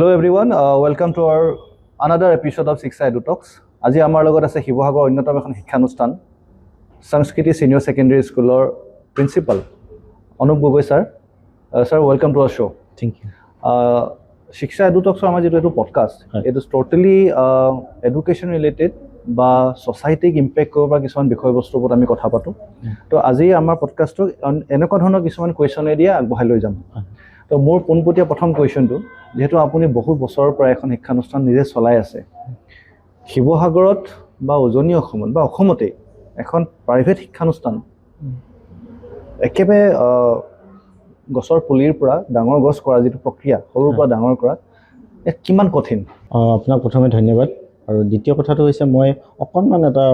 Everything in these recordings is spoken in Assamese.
Hello everyone, welcome to our another episode of Shiksha Edu Talks. আজি আমাৰ লগত আছে শিৱসাগৰ অন্যতম এখন শিক্ষানুষ্ঠান সংস্কৃতি সিনিয়ৰ সেকেন্ডাৰী স্কুলৰ principal Anup Gogoi sir. Sir welcome to our show. Thank you. শিক্ষা এডু টক্সৰ আমাৰ যেটো এটো podcast it is totally education related বা সোসাইটিক ইম্পেক্ট কৰিব পৰা কিছুমান বিষয়বস্তুৰ ওপৰত আমি কথা পাতো। তো আজি আমাৰ পডকাষ্টটো এনেকুৱা ধৰণৰ কিছুমান কুৱেশ্যনে দিয়া আগবঢ়াই লৈ যাম। তো মোৰ পোনপটীয়া প্ৰথম কুৱেশ্যনটো, যেহেতু আপুনি বহু বছৰৰ পৰা এখন শিক্ষানুষ্ঠান নিজে চলাই আছে, শিৱসাগৰত বা উজনি অসমত বা অসমতে এখন প্ৰাইভেট শিক্ষানুষ্ঠান একেবাৰে গছৰ পুলিৰ পৰা ডাঙৰ গছ কৰা যিটো প্ৰক্ৰিয়া, সৰুৰ পৰা ডাঙৰ কৰা, কিমান কঠিন? আপোনাক প্ৰথমে ধন্যবাদ। আৰু দ্বিতীয় কথাটো হৈছে মই অকণমান এটা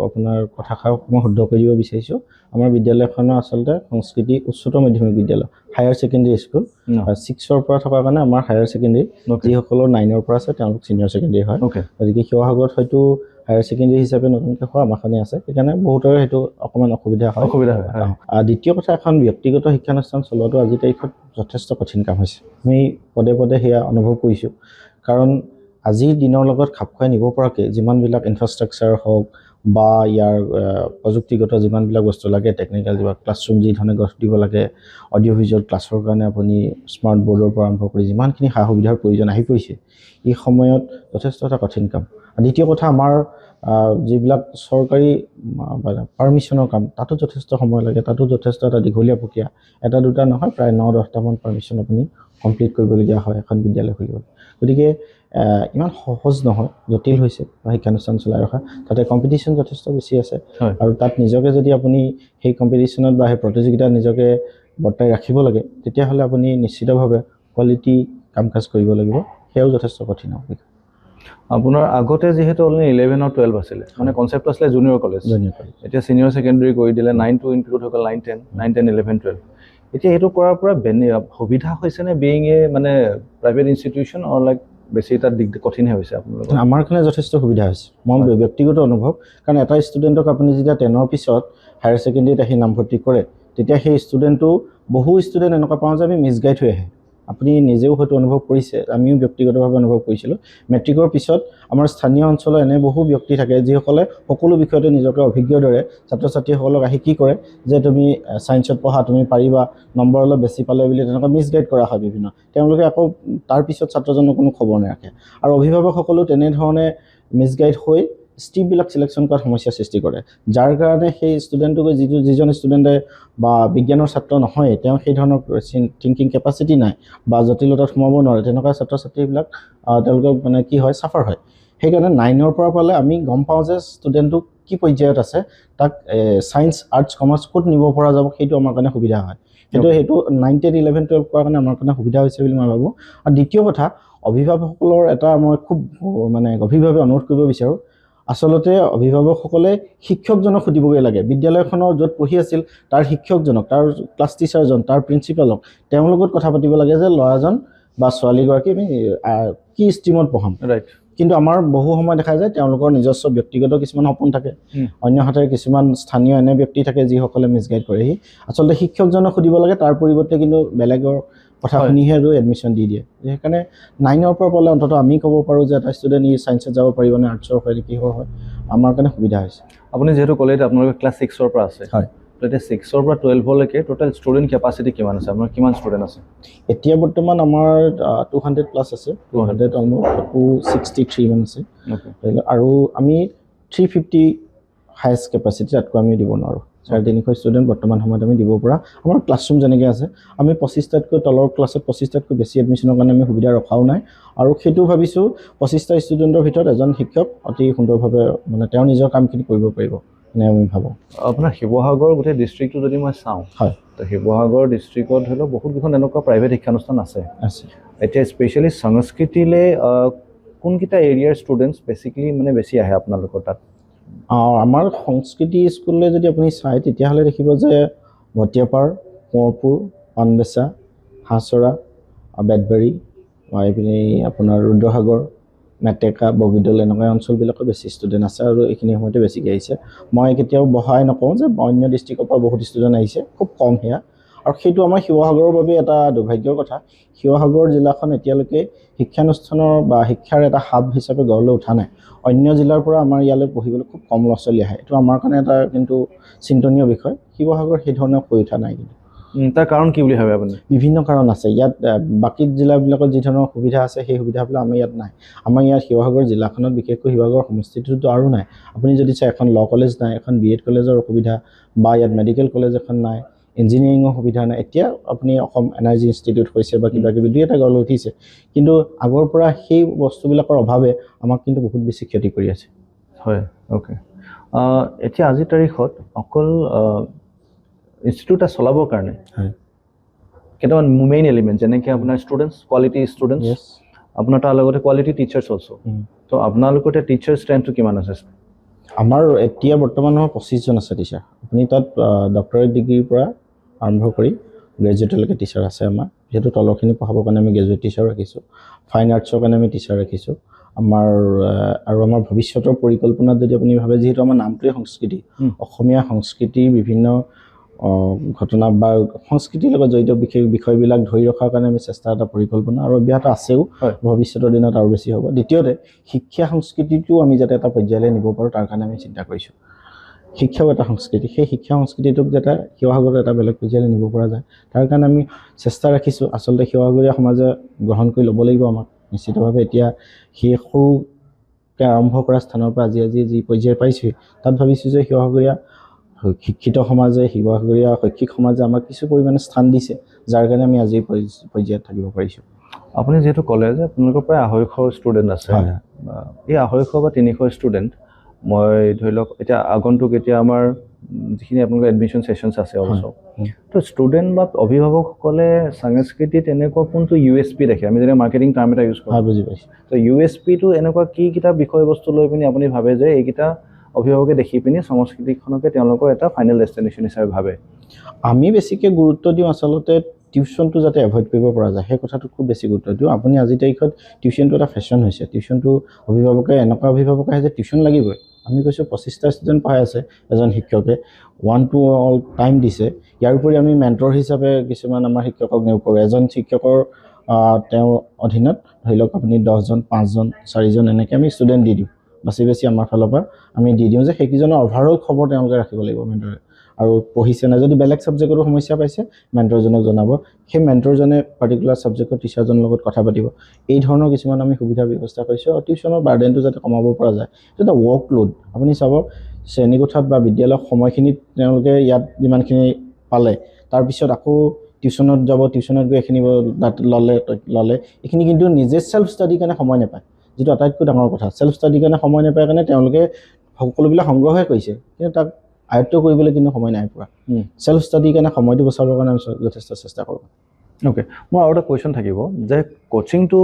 আপোনাৰ কথাষাৰ মই শুদ্ধ কৰি দিব বিচাৰিছোঁ। আমাৰ বিদ্যালয়খনৰ আচলতে সংস্কৃতি উচ্চতৰ মাধ্যমিক বিদ্যালয়, হায়াৰ ছেকেণ্ডেৰী স্কুল। 6ৰ পৰা থকাৰ কাৰণে আমাৰ হায়াৰ ছেকেণ্ডেৰী, যিসকলৰ 9ৰ পৰা আছে তেওঁলোক ছিনিয়ৰ ছেকেণ্ডেৰী হয়। গতিকে শিৱসাগৰত হয়তো হায়াৰ ছেকেণ্ডেৰী হিচাপে নতুনকৈ হোৱা আমাৰখনেই আছে, সেইকাৰণে বহুতৰে সেইটো অকণমান অসুবিধা হয়। দ্বিতীয় কথা, এখন ব্যক্তিগত শিক্ষানুষ্ঠান চলোৱাটো আজিৰ তাৰিখত যথেষ্ট কঠিন কাম হৈছে। আমি পদে পদে সেয়া অনুভৱ কৰিছোঁ। কাৰণ আজিৰ দিনৰ লগত খাপ খুৱাই নিব পৰাকৈ যিমানবিলাক ইনফ্ৰাষ্ট্ৰাকচাৰ হওক বা ইয়াৰ প্ৰযুক্তিগত যিমানবিলাক বস্তু লাগে, টেকনিকেল কিবা ক্লাছৰুম যি ধৰণে গঢ় দিব লাগে, অডিঅ' ভিজুৱেল ক্লাছৰ কাৰণে আপুনি স্মাৰ্ট বৰ্ডৰ পৰা আৰম্ভ কৰি যিমানখিনি সা সুবিধাৰ প্ৰয়োজন আহি পৰিছে, এই সময়ত যথেষ্ট এটা কঠিন কাম। দ্বিতীয় কথা, আমাৰ যিবিলাক চৰকাৰী পাৰ্মিশ্যনৰ কাম, তাতো যথেষ্ট সময় লাগে, তাতো যথেষ্ট এটা দীঘলীয়া প্ৰক্ৰিয়া। এটা দুটা নহয়, প্ৰায় 9-10টামান পাৰ্মিশ্যন আপুনি কমপ্লিট কৰিবলগীয়া হয় এখন বিদ্যালয় খুলিবলৈ। গতিকে ইমান সহজ নহয়, জটিল হৈছে শিক্ষানুষ্ঠান চলাই ৰখা। তাতে কম্পিটিশ্যন যথেষ্ট বেছি আছে, আৰু তাত নিজকে যদি আপুনি সেই কম্পিটিশ্যনত বা সেই প্ৰতিযোগিতাত নিজকে বৰ্তাই ৰাখিব লাগে, তেতিয়াহ'লে আপুনি নিশ্চিতভাৱে কোৱালিটি কাম কাজ কৰিব লাগিব। সেয়াও যথেষ্ট কঠিন হ'ব। আপোনাৰ আগতে যিহেতু অনলি 11 আৰু 12 আছিলে, মানে কনচেপ্ট আছিলে জুনিয়ৰ কলেজ, এতিয়া ছিনিয়ৰ ছেকেণ্ডেৰী কৰি দিলে, 9 to ইনক্লুড হৈ গ'ল 9-10, 11, 12। এতিয়া সেইটো কৰাৰ পৰা সুবিধা হৈছেনে বিং এ মানে প্ৰাইভেট ইনষ্টিটিউশ্যন, অৰ লাইক বেছি তাত কঠিনহে হৈছে আপোনালোকৰ? আমাৰ কাৰণে যথেষ্ট সুবিধা হৈছে, মই ব্যক্তিগত অনুভৱ। কাৰণ এটা ষ্টুডেণ্টক আপুনি যেতিয়া 10ৰ পিছত হায়াৰ ছেকেণ্ডেৰীত আহি নামভৰ্তি কৰে, তেতিয়া সেই ষ্টুডেণ্টটো, বহু ষ্টুডেণ্ট এনেকুৱা পাওঁ যে আমি মিছগাইড হৈ আহে। আপুনি নিজেও হয়তো অনুভৱ কৰিছে, আমিও ব্যক্তিগতভাৱে অনুভৱ কৰিছিলোঁ। মেট্ৰিকৰ পিছত আমাৰ স্থানীয় অঞ্চলৰ এনে বহু ব্যক্তি থাকে যিসকলে সকলো বিষয়তে নিজকে অভিজ্ঞৰ দৰে ছাত্ৰ ছাত্ৰীসকলক আহি কি কৰে, যে তুমি ছায়েন্সত পঢ়া, তুমি পাৰিবা, নম্বৰ অলপ বেছি পালে বুলি তেনেকুৱা মিছগাইড কৰা হয় বিভিন্ন। তেওঁলোকে আকৌ তাৰপিছত ছাত্ৰজনৰ কোনো খবৰ নাৰাখে, আৰু অভিভাৱকসকলেও তেনেধৰণে মিছগাইড হৈ ষ্ট্ৰীমবিলাক ছিলেকশ্যন কৰাত সমস্যাৰ সৃষ্টি কৰে, যাৰ কাৰণে সেই ষ্টুডেণ্টটোকে যিজন ষ্টুডেণ্টে বা বিজ্ঞানৰ ছাত্ৰ নহয়, তেওঁ সেই ধৰণৰ থিংকিং কেপাচিটি নাই বা জটিলতাত সোমাব নোৱাৰে, তেনেকুৱা ছাত্ৰ ছাত্ৰীবিলাক তেওঁলোকে মানে কি হয়, ছাফাৰ হয়। সেইকাৰণে 9ৰ পৰা পালে আমি গম পাওঁ যে ষ্টুডেণ্টটো কি পৰ্যায়ত আছে, তাক ছায়েন্স, আৰ্টছ, কমাৰ্চ ক'ত নিব পৰা যাব, সেইটো আমাৰ কাৰণে সুবিধা হয়। সেইটো 9, 10, 11, 12 কৰাৰ কাৰণে আমাৰ কাৰণে সুবিধা হৈছে বুলি মই ভাবোঁ। আৰু দ্বিতীয় কথা, অভিভাৱকসকলৰ এটা মই খুব মানে গভীৰভাৱে অনুৰোধ কৰিব বিচাৰোঁ। আচলতে অভিভাৱকসকলে শিক্ষকজনক সুধিবগৈ লাগে, বিদ্যালয়খনৰ য'ত পঢ়ি আছিল তাৰ শিক্ষকজনক, তাৰ ক্লাছ টিচাৰজন, তাৰ প্ৰিন্সিপালক, তেওঁৰ লগত কথা পাতিব লাগে যে ল'ৰাজন বা ছোৱালীগৰাকী আমি কি ষ্ট্ৰীমত পঢ়াম। কিন্তু আমাৰ বহু সময় দেখা যায় তেওঁলোকৰ নিজস্ব ব্যক্তিগত কিছুমান সপোন থাকে, অন্যহাতে কিছুমান স্থানীয় এনে ব্যক্তি থাকে যিসকলে মিছগাইড কৰেহি। আচলতে শিক্ষকজনক সুধিব লাগে, তাৰ পৰিৱৰ্তে কিন্তু বেলেগৰ কথা শুনিহে আৰু এডমিশ্যন দি দিয়ে। সেইকাৰণে 9ৰ পৰা পালে অন্ততঃ আমি ক'ব পাৰোঁ যে এটা ষ্টুডেণ্ট ই ছায়েন্সত যাব পাৰিব নে আৰ্টছৰ হয় নে কিহৰ হয়, আমাৰ কাৰণে সুবিধা হৈছে। আপুনি যিহেতু ক'লে আপোনালোকে ক্লাছ 6ৰ পৰা আছে, হয়, তো এতিয়া 6ৰ পৰা 12লৈকে টোটেল ষ্টুডেণ্ট কেপাচিটি কিমান আছে? আপোনাৰ কিমান ষ্টুডেণ্ট আছে এতিয়া? বৰ্তমান আমাৰ 200+ আছে, 200 অলমষ্ট 263 মান আছে, আৰু আমি 350 হাইষ্ট কেপাচিটি, তাতকৈ আমি দিব নোৱাৰোঁ। 350 ষ্টুডেণ্ট বৰ্তমান সময়ত আমি দিব পৰা আমাৰ ক্লাছৰুম যেনেকৈ আছে, আমি 25টাতকৈ তলৰ ক্লাছত 25টাতকৈ বেছি এডমিশ্যনৰ কাৰণে আমি সুবিধা ৰখাও নাই। আৰু সেইটো ভাবিছোঁ 25টা ষ্টুডেণ্টৰ ভিতৰত এজন শিক্ষক অতি সুন্দৰভাৱে মানে তেওঁ নিজৰ কামখিনি কৰিব পাৰিব, এনে আমি ভাবোঁ। আপোনাৰ শিৱসাগৰ গোটেই ডিষ্ট্ৰিক্টটো যদি মই চাওঁ, হয়, তো শিৱসাগৰ ডিষ্ট্ৰিক্টত ধৰি লওক বহুতকেইখন এনেকুৱা প্ৰাইভেট শিক্ষানুষ্ঠান আছে। এতিয়া স্পেচিয়েলি সংস্কৃতিলৈ কোনকেইটা এৰিয়াৰ ষ্টুডেণ্টছ বেছিকেলি মানে বেছি আহে আপোনালোকৰ তাত? আমাৰ সংস্কৃতি স্কুললৈ যদি আপুনি চায়, তেতিয়াহ'লে দেখিব যে ভটিয়াপাৰ, কোঁৱৰপুৰ, পাণবেচা, হাঁহচৰা, বেতবাৰী, এইপিনে আপোনাৰ ৰুদ্ৰসাগৰ, মেটেকা, বগীদল, এনেকুৱা অঞ্চলবিলাকৰ বেছি ষ্টুডেণ্ট আছে, আৰু এইখিনি সময়তে বেছিকৈ আহিছে। মই কেতিয়াও বহাই নকওঁ যে অন্য ডিষ্ট্ৰিক্টৰ পৰা বহুত ষ্টুডেণ্ট আহিছে, খুব কম সেয়া। আৰু সেইটো আমাৰ শিৱসাগৰৰ বাবে এটা দুৰ্ভাগ্যৰ কথা। শিৱসাগৰ জিলাখন এতিয়ালৈকে শিক্ষানুষ্ঠানৰ বা শিক্ষাৰ এটা হাব হিচাপে গঢ়লৈ উঠা নাই। অন্য জিলাৰ পৰা আমাৰ ইয়ালৈ পঢ়িবলৈ খুব কম ল'ৰা ছোৱালী আহে। এইটো আমাৰ কাৰণে এটা কিন্তু চিন্তনীয় বিষয়। শিৱসাগৰ সেই ধৰণে হৈ উঠা নাই। কিন্তু তাৰ কাৰণ কি বুলি ভাবে আপুনি? বিভিন্ন কাৰণ আছে। ইয়াত বাকী জিলাবিলাকত যি ধৰণৰ সুবিধা আছে সেই সুবিধাবিলাক আমাৰ ইয়াত নাই। আমাৰ ইয়াত শিৱসাগৰ জিলাখনত বিশেষকৈ শিৱসাগৰ সমষ্টিটোতো আৰু নাই। আপুনি যদি চাই এখন ল কলেজ নাই, এখন BEd কলেজৰ অসুবিধা, বা ইয়াত মেডিকেল কলেজ এখন নাই, ইঞ্জিনিয়াৰিঙৰ সুবিধা নাই। এতিয়া আপুনি অসম এনাৰ্জি ইনষ্টিটিউট হৈছে বা কিবা কিবি দুই এটা গঢ়লৈ উঠিছে, কিন্তু আগৰ পৰা সেই বস্তুবিলাকৰ অভাৱে আমাক কিন্তু বহুত বেছি ক্ষতি কৰি আছে। হয়, অ'কে। এতিয়া আজিৰ তাৰিখত অকল ইনষ্টিটিউট এটা চলাবৰ কাৰণে কেইটামান মেইন এলিমেণ্ট, যেনেকৈ আপোনাৰ ষ্টুডেণ্টছ, কোৱালিটি ষ্টুডেণ্টছ, আপোনাৰ তাৰ লগতে কোৱালিটি টিচাৰ্ছ অলছ'। তো আপোনালোকৰ এতিয়া টিচাৰ ষ্ট্ৰেংথটো কিমান আছে? আমাৰ এতিয়া বৰ্তমান 25 জন আছে টিচাৰ। আপুনি তাত ডক্টৰেট ডিগ্ৰীৰ পৰা আৰম্ভ কৰি গ্ৰেজুৱেটলৈকে টিচাৰ আছে আমাৰ। যিহেতু তলৰখিনি পঢ়াবৰ কাৰণে আমি গ্ৰেজুৱেট টিচাৰ ৰাখিছোঁ, ফাইন আৰ্টছৰ কাৰণে আমি টিচাৰ ৰাখিছোঁ। আৰু আমাৰ ভৱিষ্যতৰ পৰিকল্পনাত যদি আপুনি ভাবে, যিহেতু আমাৰ নামটোৱে সংস্কৃতি, অসমীয়া সংস্কৃতিৰ বিভিন্ন ঘটনা বা সংস্কৃতিৰ লগত জড়িত বিষয়বিলাক ধৰি ৰখাৰ কাৰণে আমি চেষ্টা এটা পৰিকল্পনা আৰু অব্যাহত আছেও, ভৱিষ্যতৰ দিনত আৰু বেছি হ'ব। দ্বিতীয়তে শিক্ষা সংস্কৃতিটো আমি যাতে এটা পৰ্যায়লৈ নিব পাৰোঁ, তাৰ কাৰণে আমি চিন্তা কৰিছোঁ। শিক্ষাও এটা সংস্কৃতি, সেই শিক্ষা সংস্কৃতিটোক যাতে শিৱসাগৰত এটা বেলেগ পৰ্যায়লৈ নিব পৰা যায়, তাৰ কাৰণে আমি চেষ্টা ৰাখিছোঁ। আচলতে শিৱসাগৰীয়া সমাজে গ্ৰহণ কৰি ল'ব লাগিব আমাক নিশ্চিতভাৱে। এতিয়া সেই সৰুকৈ আৰম্ভ কৰা স্থানৰ পৰা আজি যি পৰ্যায় পাইছোঁ, তাত ভাবিছোঁ যে শিৱসাগৰীয়া শিক্ষিত সমাজে, শিৱসাগৰীয়া শৈক্ষিক সমাজে আমাক কিছু পৰিমাণে স্থান দিছে, যাৰ কাৰণে আমি আজি পৰ্যায়ত থাকিব পাৰিছোঁ। আপুনি যিহেতু ক'লে যে আপোনালোকৰ প্ৰায় 250 ষ্টুডেণ্ট আছে, এই 250 বা 300 ষ্টুডেণ্ট, মই ধৰি লওক এতিয়া আগন্তুক এতিয়া আমাৰ যিখিনি আপোনালোকৰ এডমিশ্যন ছেশ্যনছ আছে অৱশ্য, তো ষ্টুডেণ্ট বা অভিভাৱকসকলে সাংস্কৃতিত এনেকুৱা কোনটো USP দেখে? আমি যেনে মাৰ্কেটিং টাৰ্ম এটা ইউজ কৰোঁ, বুজি পাইছোঁ। তো USPটো এনেকুৱা কি কেইটা বিষয়বস্তু লৈ পিনি আপুনি ভাবে যে এইকেইটা অভিভাৱকে দেখি পিনি সংস্কৃতিখনকে তেওঁলোকৰ এটা ফাইনেল ডেষ্টিনেশ্যন হিচাপে ভাবে? আমি বেছিকৈ গুৰুত্ব দিওঁ আচলতে টিউশ্যনটো যাতে এভইড কৰিব পৰা যায়, সেই কথাটোত খুব বেছি গুৰুত্ব দিওঁ। আপুনি আজিৰ তাৰিখত টিউশ্যনটো এটা ফেশ্বন হৈছে। টিউশ্যনটো এনেকুৱা অভিভাৱক আহে যে টিউশ্যন লাগিবই। আমি কৈছোঁ 25টা ষ্টুডেণ্ট পঢ়াই আছে এজন শিক্ষকে, 1-to-all টাইম দিছে। ইয়াৰ উপৰি আমি মেণ্টৰ হিচাপে কিছুমান আমাৰ শিক্ষকক নিয়োগ কৰোঁ। এজন শিক্ষকৰ তেওঁৰ অধীনত ধৰি লওক আপুনি 10জন, 5জন, 4জন এনেকৈ আমি ষ্টুডেণ্ট দি দিওঁ। বাছি আমাৰ ফালৰ পৰা আমি দি দিওঁ যে সেইকেইজনৰ অভাৰঅল খবৰ তেওঁলোকে ৰাখিব লাগিব মেণ্টৰে, আৰু পঢ়িছে নাই, যদি বেলেগ ছাবজেক্টতো সমস্যা পাইছে মেণ্টৰজনক জনাব, সেই মেণ্টৰজনে পাৰ্টিকুলাৰ ছাবজেক্টৰ টিচাৰজনৰ লগত কথা পাতিব। এই ধৰণৰ কিছুমান আমি সুবিধা ব্যৱস্থা কৰিছোঁ। আৰু টিউশ্যনৰ বাৰ্ডেনটো যাতে কমাব পৰা যায়, এইটো এটা ৱৰ্কলোড। আপুনি চাব, শ্ৰেণীকোঠাত বা বিদ্যালয়ৰ সময়খিনিত তেওঁলোকে ইয়াত যিমানখিনি পালে, তাৰপিছত আকৌ টিউশ্যনত যাব, টিউশ্যনত গৈ এইখিনি ল'লে, এইখিনি কিন্তু নিজে ছেল্ফ ষ্টাডিৰ কাৰণে সময় নাপায়, যিটো আটাইতকৈ ডাঙৰ কথা। ছেল্ফ ষ্টাডিৰ কাৰণে সময় নাপায় কাৰণে তেওঁলোকে সকলোবিলাক সংগ্ৰহে কৰিছে, কিন্তু তাক আয়ত্ব কৰিবলৈ কিন্তু সময় নাই পোৱা। ছেল্ফ ষ্টাডিৰ কাৰণে সময়টো বচাবৰ কাৰণে আমি যথেষ্ট চেষ্টা কৰোঁ। অ'কে, মোৰ আৰু এটা কুৱেশ্যন থাকিব যে কোচিংটো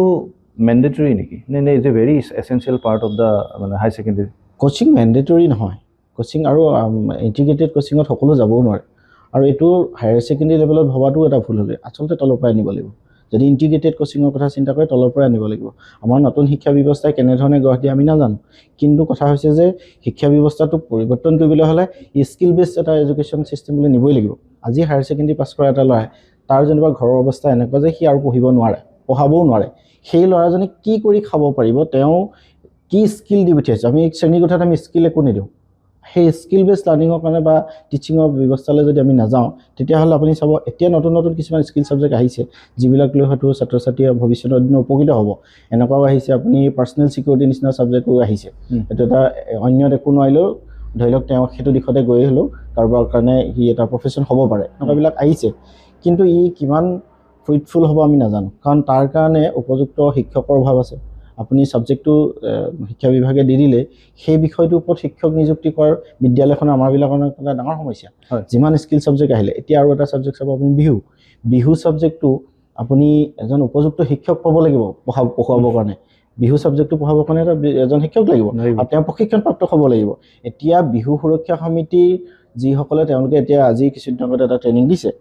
মেণ্ডেটৰী নেকি, নে is a very essential part of the মানে হাই ছেকেণ্ডেৰী? কোচিং মেণ্ডেটৰী নহয়। কোচিং আৰু ইণ্টিগ্ৰেটেড কোচিঙত সকলো যাবও নোৱাৰে, আৰু এইটো হায়াৰ ছেকেণ্ডেৰী লেভেলত ভবাটো এটা ভুল হ'লে। আচলতে তলৰ পৰাই আনিব লাগিব। যদি ইণ্টিগ্ৰেটেড কোচিঙৰ কথা চিন্তা কৰে, তলৰ পৰাই আনিব লাগিব। আমাৰ নতুন শিক্ষা ব্যৱস্থাই কেনেধৰণে গঢ় দিয়ে আমি নাজানো, কিন্তু কথা হৈছে যে শিক্ষা ব্যৱস্থাটো পৰিৱৰ্তন কৰিবলৈ হ'লে স্কিল বেছড এটা এডুকেশ্যন ছিষ্টেম বুলি নিবই লাগিব। আজি হায়াৰ ছেকেণ্ডেৰী পাছ কৰা এটা ল'ৰাই, তাৰ যেনিবা ঘৰৰ অৱস্থা এনেকুৱা যে সি আৰু পঢ়িব নোৱাৰে, পঢ়াবও নোৱাৰে, সেই ল'ৰাজনে কি কৰি খাব পাৰিব, তেওঁ কি স্কিল দি পঠিয়াইছে। আমি শ্ৰেণীকোঠাত আমি স্কিল একো নিদিওঁ। সেই স্কিল বেছড লাৰ্ণিঙৰ কাৰণে বা টিচিঙৰ ব্যৱস্থালৈ যদি আমি নাযাওঁ, তেতিয়াহ'লে আপুনি চাব এতিয়া নতুন কিছুমান স্কিল ছাবজেক্ট আহিছে, যিবিলাক লৈ হয়তো ছাত্ৰ ছাত্ৰীয়ে ভৱিষ্যতৰ দিনত উপকৃত হ'ব। এনেকুৱাও আহিছে, আপুনি পাৰ্চনেল ছিকিউৰিটি নিচিনা ছাবজেক্টো আহিছে। এইটো এটা অন্যত একো নোৱাৰিলেও ধৰি লওক তেওঁ সেইটো দিশতে গৈ হ'লেও কাৰোবাৰ কাৰণে সি এটা প্ৰফেশ্যন হ'ব পাৰে, এনেকুৱাবিলাক আহিছে। কিন্তু ই কিমান ফ্ৰুইটফুল হ'ব আমি নাজানো, কাৰণ তাৰ কাৰণে উপযুক্ত শিক্ষকৰ অভাৱ আছে। আপুনি ছাবজেক্টটো শিক্ষা বিভাগে দি দিলে সেই বিষয়টোৰ ওপৰত শিক্ষক নিযুক্তি কৰাৰ বিদ্যালয়খনৰ আমাৰবিলাকৰ এটা ডাঙৰ সমস্যা। যিমান স্কিল ছাবজেক্ট আহিলে, এতিয়া আৰু এটা ছাবজেক্ট চাব আপুনি বিহু ছাবজেক্টটো আপুনি এজন উপযুক্ত শিক্ষক পাব লাগিব পঢ়ুৱাবৰ কাৰণে। বিহু ছাবজেক্টটো পঢ়াবৰ কাৰণে এজন শিক্ষক লাগিব, আৰু তেওঁ প্ৰশিক্ষণপ্ৰাপ্ত হ'ব লাগিব। এতিয়া বিহু সুৰক্ষা সমিতিৰ যিসকলে তেওঁলোকে এতিয়া আজি কিছুদিন আগত এটা ট্ৰেইনিং দিছে,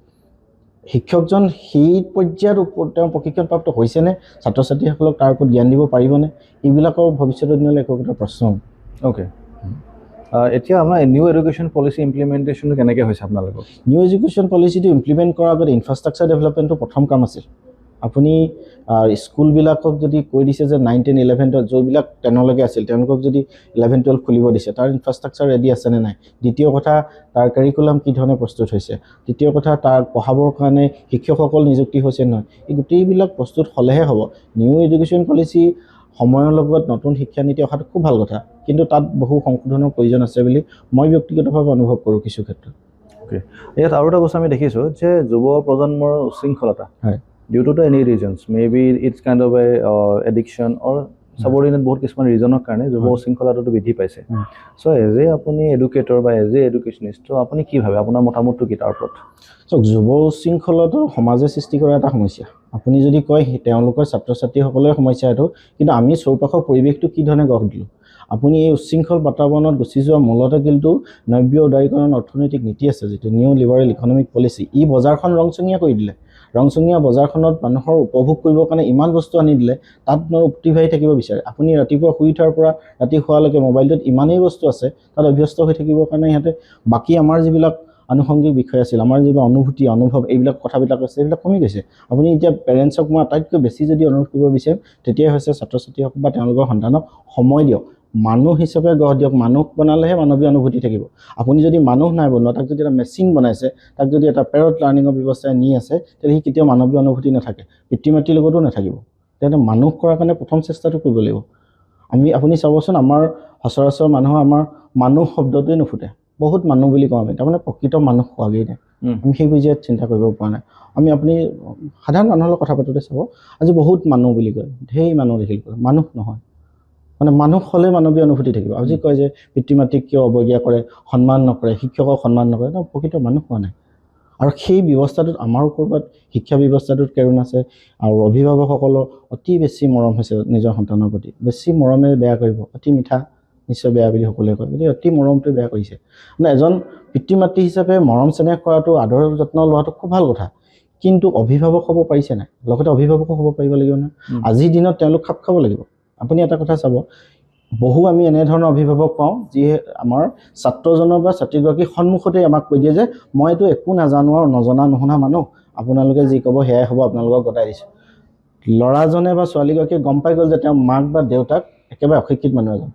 শিক্ষকজন সেই পৰ্যায়ত তেওঁ প্ৰশিক্ষণপ্ৰাপ্ত হৈছেনে, ছাত্ৰ ছাত্ৰীসকলক তাৰ ওপৰত জ্ঞান দিব পাৰিবনে, এইবিলাকৰ ভৱিষ্যতৰ দিনলৈ একো এটা প্ৰশ্ন। অ'কে, এতিয়া আমাৰ নিউ এডুকেশ্যন পলিচি ইমপ্লিমেণ্টেশ্যন কেনেকৈ হৈছে আপোনালোকৰ? নিউ এডুকেশ্যন পলিচিটো ইমপ্লিমেণ্ট কৰাৰ আগত ইনফ্ৰাষ্ট্ৰাকচাৰ ডেভেলপমেণ্টটো প্ৰথম কাম আছিল। আপুনি স্কুলবিলাকক যদি কৈ দিছে যে 9, 10, 11, 12 যিবিলাক 10লৈকে আছিল তেওঁলোকক যদি 11, 12 খুলিব দিছে, তাৰ ইনফ্ৰাষ্ট্ৰাকচাৰ ৰেডি আছেনে নাই? দ্বিতীয় কথা, তাৰ কাৰিকুলাম কি ধৰণে প্ৰস্তুত হৈছে? তৃতীয় কথা, তাৰ পঢ়াবৰ কাৰণে শিক্ষকসকল নিযুক্তি হৈছে নহয়? এই গোটেইবিলাক প্ৰস্তুত হ'লেহে হ'ব। নিউ এডুকেশ্যন পলিচি সময়ৰ লগত নতুন শিক্ষানীতি অহাটো খুব ভাল কথা, কিন্তু তাত বহু সংশোধনৰ প্ৰয়োজন আছে বুলি মই ব্যক্তিগতভাৱে অনুভৱ কৰোঁ কিছু ক্ষেত্ৰত। অ'কে, ইয়াত আৰু এটা বস্তু আমি দেখিছোঁ যে যুৱ প্ৰজন্মৰ উশৃংখলতা, হয়, due to any reasons, maybe it's kind of a addiction or subordinate বহুত কিছুমান ৰিজনৰ কাৰণে যুৱ উশৃংখলতাটো বৃদ্ধি পাইছে। চ' এজ এ আপুনি এডুকেটৰ বা এজ এ এডুকেশ্যনিষ্ট, ত' আপুনি কি ভাবে, আপোনাৰ মতামতটো কি তাৰ ওপৰত? চাওক, যুৱ উশৃংখলতাটো সমাজে সৃষ্টি কৰা এটা সমস্যা। আপুনি যদি কয় তেওঁলোকৰ ছাত্ৰ ছাত্ৰীসকলৰ সমস্যা এইটো, কিন্তু আমি চৌপাশৰ পৰিৱেশটো কি ধৰণে গঢ় দিলোঁ? আপুনি এই উশৃংখল বাতাবৰণত গুচি যোৱা মূলতে কিন্তু নব্য উদাৰীকৰণ অৰ্থনৈতিক নীতি আছে, যিটো নিউ লিবাৰেল ইকনমিক পলিচি। ই বজাৰখন ৰংচঙীয়া কৰি দিলে। ৰংচঙীয়া বজাৰখনত মানুহৰ উপভোগ কৰিবৰ কাৰণে ইমান বস্তু আনি দিলে, তাত অতিবাহী থাকিব বিচাৰে। আপুনি ৰাতিপুৱা শুই উঠাৰ পৰা ৰাতি শোৱালৈকে মোবাইলটোত ইমানেই বস্তু আছে, তাত অভ্যস্ত হৈ থাকিবৰ কাৰণে সিহঁতে বাকী আমাৰ যিবিলাক আনুষংগিক বিষয় আছিল, আমাৰ যিবিলাক অনুভূতি অনুভৱ এইবিলাক কথাবিলাক আছে, এইবিলাক কমি গৈছে। আপুনি এতিয়া পেৰেণ্টছক মই আটাইতকৈ বেছি যদি অনুৰোধ কৰিব বিচাৰিম, তেতিয়াই হৈছে ছাত্ৰ ছাত্ৰীসকল বা তেওঁলোকৰ সন্তানক সময় দিয়ক, মানুহ হিচাপে গঢ় দিয়ক। মানুহ বনালেহে মানৱীয় অনুভূতি থাকিব। আপুনি যদি মানুহ নাই বনোৱা, তাক যদি এটা মেচিন বনাইছে, তাক যদি এটা পেৰট লাৰ্ণিঙৰ ব্যৱস্থাই নি আছে, তেতিয়াহ'লে সি কেতিয়াও মানৱীয় অনুভূতি নাথাকে, পিতৃ মাতৃৰ লগতো নাথাকিব। তেতিয়াহ'লে মানুহ কৰাৰ কাৰণে প্ৰথম চেষ্টাটো কৰিব লাগিব। আপুনি চাবচোন, আমাৰ সচৰাচৰ মানুহৰ আমাৰ মানুহ শব্দটোৱে নুফুটে, বহুত মানুহ বুলি কওঁ আমি, তাৰমানে প্ৰকৃত মানুহ হোৱাগেই নাই। আমি সেই পৰ্যায়ত চিন্তা কৰিব পৰা নাই। আপুনি সাধাৰণ মানুহৰ লগত কথা পাতোঁতে চাব, আজি বহুত মানুহ বুলি কয়, ঢেৰ মানুহ দেখিল কয়, মানুহ নহয়। মানে মানুহ হ'লে মানৱীয় অনুভূতি থাকিব। আজি কয় যে পিতৃ মাতৃক কিয় অৱজ্ঞা কৰে, সন্মান নকৰে, শিক্ষকক সন্মান নকৰে, প্ৰকৃত মানুহ হোৱা নাই। আৰু সেই ব্যৱস্থাটোত আমাৰো ক'ৰবাত শিক্ষা ব্যৱস্থাটোত কেৰুণ আছে। আৰু অভিভাৱকসকলৰ অতি বেছি মৰম হৈছে নিজৰ সন্তানৰ প্ৰতি, বেছি মৰমে বেয়া কৰিব। অতি মিঠা নিশ্চয় বেয়া বুলি সকলোৱে কয়, গতিকে অতি মৰমটো বেয়া কৰিছে। মানে এজন পিতৃ মাতৃ হিচাপে মৰম চেনেহ কৰাটো, আদৰ যত্ন লোৱাটো খুব ভাল কথা, কিন্তু অভিভাৱক হ'ব পাৰিছে নাই? লগতে অভিভাৱকো হ'ব পাৰিব লাগিব নহয়। আজিৰ দিনত তেওঁলোক খাপ খাব লাগিব। আপুনি এটা কথা চাব, বহু আমি এনেধৰণৰ অভিভাৱক পাওঁ যিয়ে আমাৰ ছাত্ৰজনৰ বা ছাত্ৰীগৰাকীৰ সন্মুখতেই আমাক কৈ দিয়ে যে মইতো একো নাজানো আৰু নজনা নুশুনা মানুহ, আপোনালোকে যি ক'ব সেয়াই হ'ব, আপোনালোকক গতাই দিছোঁ। ল'ৰাজনে বা ছোৱালীগৰাকীয়ে গম পাই গ'ল যে তেওঁৰ মাক বা দেউতাক একেবাৰে অশিক্ষিত মানুহ এজন।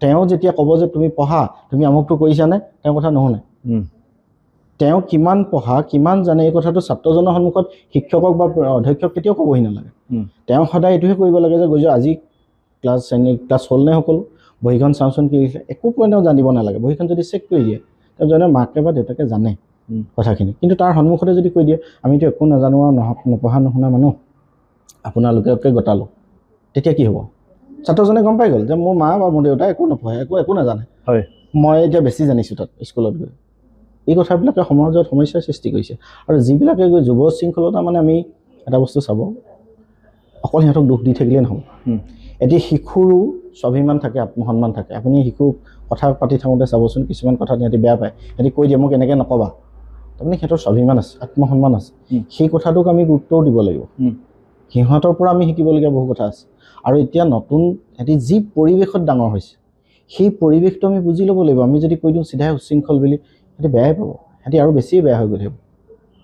তেওঁ যেতিয়া ক'ব যে তুমি পঢ়া, তুমি আমুকটো কৰিছানে, তেওঁৰ কথা নুশুনে। তেওঁ কিমান পঢ়া, কিমান জানে, এই কথাটো ছাত্ৰজনৰ সন্মুখত শিক্ষকক বা অধ্যক্ষক কেতিয়াও ক'বহি নালাগে। তেওঁ সদায় এইটোহে কৰিব লাগে যে গৈ আজি ক্লাছ হ'ল নে সকলো, বহীখন চাওঁচোন কি লিখিছে, একো পইণ্ট তেওঁ জানিব নালাগে। বহীখন যদি চেক কৰি দিয়ে, তেওঁ জানে মাকে বা দেউতাকে জানে কথাখিনি, কিন্তু তাৰ সন্মুখতে যদি কৈ দিয়ে আমিতো একো নাজানো আৰু নপঢ়া নুশুনা মানুহ, আপোনালোকে গতালোঁ, তেতিয়া কি হ'ব? ছাত্ৰজনে গম পাই গ'ল যে মোৰ মা বা মোৰ দেউতাই একো নপঢ়ে, একো নাজানে, হয়, মই এতিয়া বেছি জানিছোঁ তাত স্কুলত গৈ। এই কথাবিলাকে সমাজত সমস্যাৰ সৃষ্টি কৰিছে। আৰু যিবিলাকে গৈ যুৱ শৃংখলতা, মানে আমি এটা বস্তু চাব, অকল সিহঁতক দুখ দি থাকিলেই নহ'ব। এটি শিশুৰো স্বাভিমান থাকে, আত্মসন্মান থাকে। আপুনি শিশুক কথা পাতি থাকোঁতে চাবচোন, কিছুমান কথাত সিহঁতি বেয়া পায়, সিহঁতি কৈ দিয়ে মোক এনেকৈ নক'বা। তাৰমানে সিহঁতৰ স্বাভিমান আছে, আত্মসন্মান আছে, সেই কথাটোক আমি গুৰুত্বও দিব লাগিব। সিহঁতৰ পৰা আমি শিকিবলগীয়া বহু কথা আছে। আৰু এতিয়া নতুন সিহঁতি যি পৰিৱেশত ডাঙৰ হৈছে, সেই পৰিৱেশটো আমি বুজি ল'ব লাগিব। আমি যদি কৈ দিওঁ চিধাই উশৃংখল বুলি, সিহঁতি বেয়াই পাব, সিহঁতি আৰু বেছিয়ে বেয়া হৈ গৈ থাকিব।